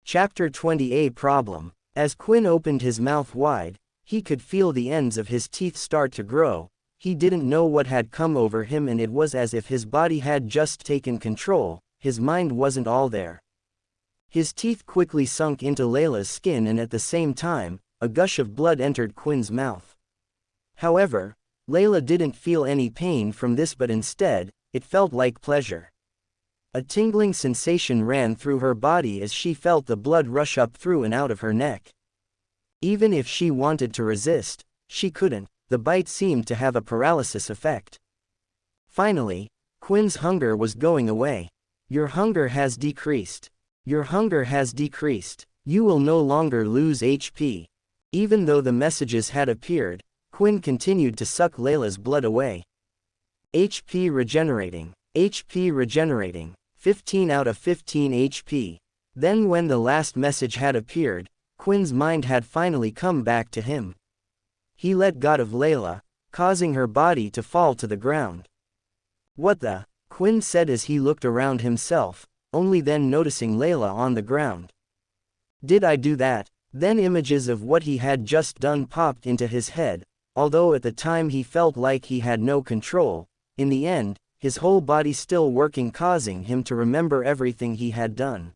Chapter 20A Problem. As Quinn opened his mouth wide, he could feel the ends of his teeth start to grow. He didn't know what had come over him, and it was as if his body had just taken control. His mind wasn't all there. His teeth quickly sunk into Layla's skin, and at the same time, a gush of blood entered Quinn's mouth. However, Layla didn't feel any pain from this, but instead, it felt like pleasure. A tingling sensation ran through her body as she felt the blood rush up through and out of her neck. Even if she wanted to resist, she couldn't. The bite seemed to have a paralysis effect. Finally, Quinn's hunger was going away. Your hunger has decreased. Your hunger has decreased. You will no longer lose HP. Even though the messages had appeared, Quinn continued to suck Layla's blood away. HP regenerating. HP regenerating. 15 out of 15 HP. Then when the last message had appeared, Quinn's mind had finally come back to him. He let go of Layla, causing her body to fall to the ground. What the? Quinn said as he looked around himself, only then noticing Layla on the ground. Did I do that? Then images of what he had just done popped into his head. Although at the time he felt like he had no control, in the end, his whole body still working, causing him to remember everything he had done.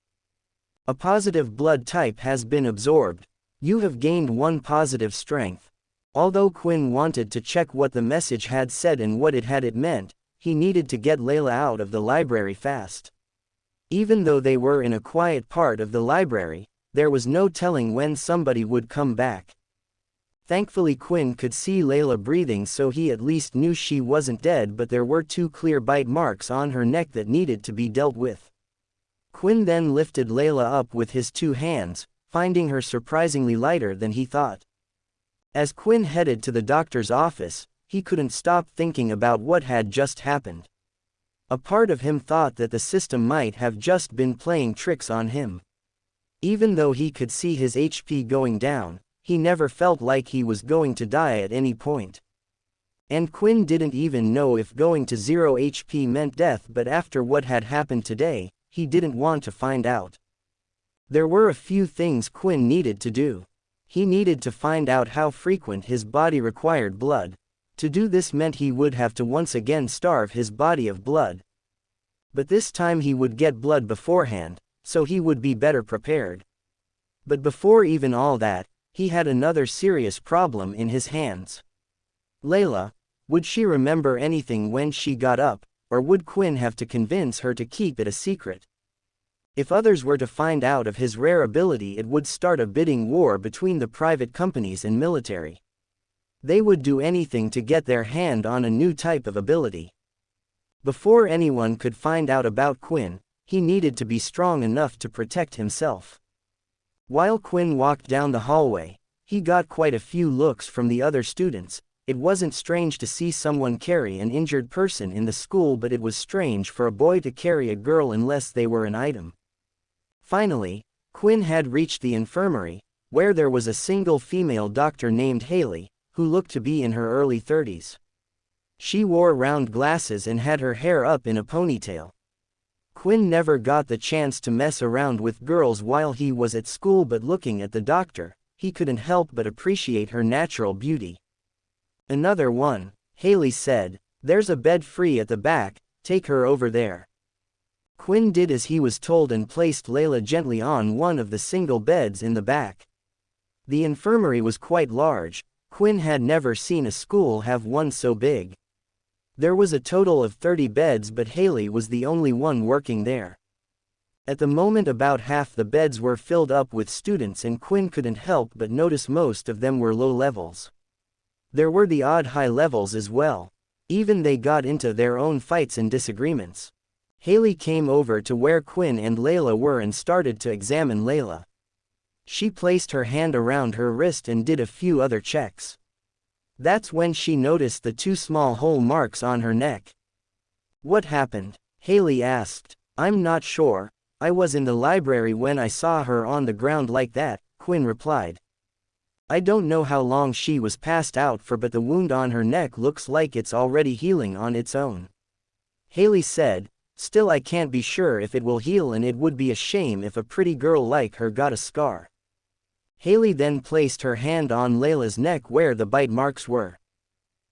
A positive blood type has been absorbed. You have gained 1 positive strength. Although Quinn wanted to check what the message had said and what it meant, he needed to get Layla out of the library fast. Even though they were in a quiet part of the library, there was no telling when somebody would come back. Thankfully Quinn could see Layla breathing, so he at least knew she wasn't dead, but there were 2 clear bite marks on her neck that needed to be dealt with. Quinn then lifted Layla up with his 2 hands, finding her surprisingly lighter than he thought. As Quinn headed to the doctor's office, he couldn't stop thinking about what had just happened. A part of him thought that the system might have just been playing tricks on him. Even though he could see his HP going down, he never felt like he was going to die at any point. And Quinn didn't even know if going to 0 HP meant death, but after what had happened today, he didn't want to find out. There were a few things Quinn needed to do. He needed to find out how frequent his body required blood. To do this meant he would have to once again starve his body of blood. But this time he would get blood beforehand, so he would be better prepared. But before even all that, he had another serious problem in his hands. Layla, would she remember anything when she got up, or would Quinn have to convince her to keep it a secret? If others were to find out of his rare ability, it would start a bidding war between the private companies and military. They would do anything to get their hand on a new type of ability. Before anyone could find out about Quinn, he needed to be strong enough to protect himself. While Quinn walked down the hallway, he got quite a few looks from the other students. It wasn't strange to see someone carry an injured person in the school, but it was strange for a boy to carry a girl unless they were an item. Finally, Quinn had reached the infirmary, where there was a single female doctor named Haley, who looked to be in her early 30s. She wore round glasses and had her hair up in a ponytail. Quinn never got the chance to mess around with girls while he was at school, but looking at the doctor, he couldn't help but appreciate her natural beauty. Another one, Haley said. There's a bed free at the back, take her over there. Quinn did as he was told and placed Layla gently on one of the single beds in the back. The infirmary was quite large. Quinn had never seen a school have one so big. There was a total of 30 beds, but Haley was the only one working there. At the moment about half the beds were filled up with students, and Quinn couldn't help but notice most of them were low levels. There were the odd high levels as well. Even they got into their own fights and disagreements. Haley came over to where Quinn and Layla were and started to examine Layla. She placed her hand around her wrist and did a few other checks. That's when she noticed the 2 small hole marks on her neck. What happened? Haley asked. I'm not sure. I was in the library when I saw her on the ground like that, Quinn replied. I don't know how long she was passed out for, but the wound on her neck looks like it's already healing on its own. Haley said, Still I can't be sure if it will heal, and it would be a shame if a pretty girl like her got a scar. Haley then placed her hand on Layla's neck where the bite marks were.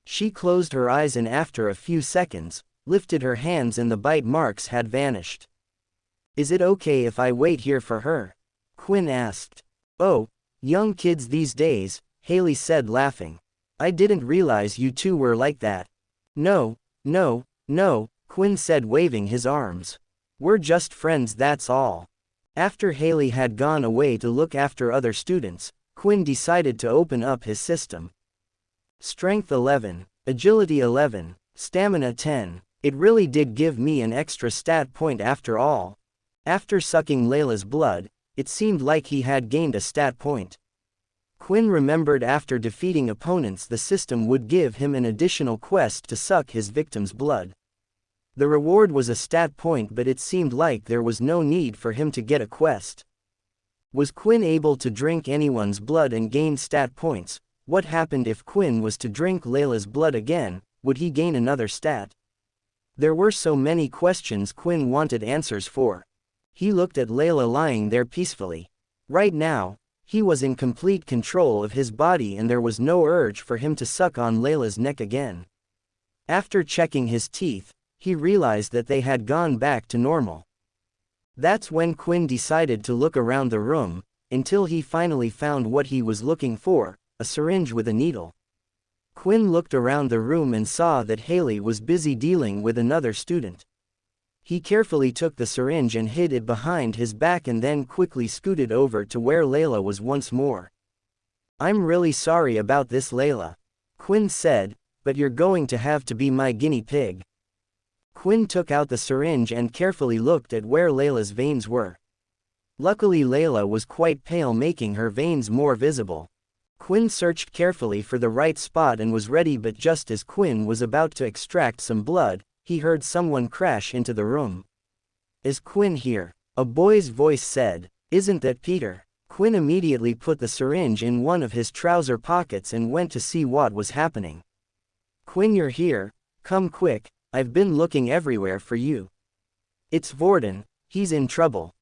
She closed her eyes and after a few seconds, lifted her hands and the bite marks had vanished. Is it okay if I wait here for her? Quinn asked. Oh, young kids these days, Haley said laughing. I didn't realize you two were like that. No, no, no, Quinn said waving his arms. We're just friends, that's all. After Haley had gone away to look after other students, Quinn decided to open up his system. Strength 11, Agility 11, Stamina 10. It really did give me an extra stat point after all. After sucking Layla's blood, it seemed like he had gained a stat point. Quinn remembered after defeating opponents the system would give him an additional quest to suck his victim's blood. The reward was a stat point, but it seemed like there was no need for him to get a quest. Was Quinn able to drink anyone's blood and gain stat points? What happened if Quinn was to drink Layla's blood again? Would he gain another stat? There were so many questions Quinn wanted answers for. He looked at Layla lying there peacefully. Right now, he was in complete control of his body and there was no urge for him to suck on Layla's neck again. After checking his teeth, he realized that they had gone back to normal. That's when Quinn decided to look around the room, until he finally found what he was looking for, a syringe with a needle. Quinn looked around the room and saw that Haley was busy dealing with another student. He carefully took the syringe and hid it behind his back and then quickly scooted over to where Layla was once more. I'm really sorry about this, Layla, Quinn said, but you're going to have to be my guinea pig. Quinn took out the syringe and carefully looked at where Layla's veins were. Luckily Layla was quite pale, making her veins more visible. Quinn searched carefully for the right spot and was ready, but just as Quinn was about to extract some blood, he heard someone crash into the room. Is Quinn here? A boy's voice said. Isn't that Peter? Quinn immediately put the syringe in one of his trouser pockets and went to see what was happening. Quinn, you're here, come quick, I've been looking everywhere for you. It's Vorden, he's in trouble.